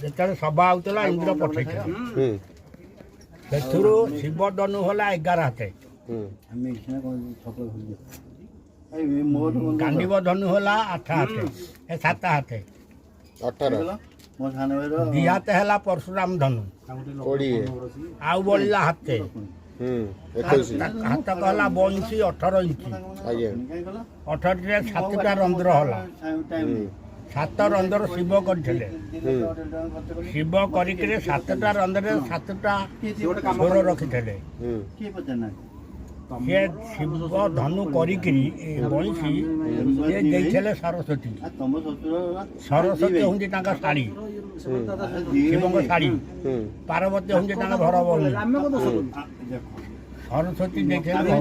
ଯେତେବେଳେ ସଭା ହଉଥିଲା ଇନ୍ଦ୍ର ପଠେଇଥିଲା ସେଥିରୁ ଶିବ ଧନୁ ହେଲା 11 ହାତେ ଗାଣ୍ଡିବ ଧନୁ ହେଲା 8 ହାତେ 7 ହାତେ 2 ହାତେ ହେଲା ପରଶୁରାମ ଧନୁ ଆଉ ବଳିଲା ହାତେ ହାତ ହେଲା ବଇଁଶୀ 18 ଇଞ୍ଚ 18ରେ 7ଟା ରନ୍ଧ୍ର ହେଲା 7 ରନ୍ଧ୍ର ଶିବ କରିଥିଲେ ଶିବ କରିକିରି 7ଟା ରନ୍ଧ୍ରରେ 7ଟା ସ୍ୱର ରଖିଥିଲେ ସେ ଶିବ ଧନୁ କରିକିରି ବଇଁଶୀ ସେ ଦେଇଥିଲେ ସରସ୍ୱତୀ ସରସ୍ୱତୀ ହେଉଛି ତାଙ୍କ ଶାଢ଼ୀ ଶିବଙ୍କ ଶାଢ଼ୀ ପାର୍ବତୀ ହେଉଛି ତାଙ୍କ ଘର ଭଉଣୀ ସରସ୍ୱତୀ ଦେଇଥିଲେ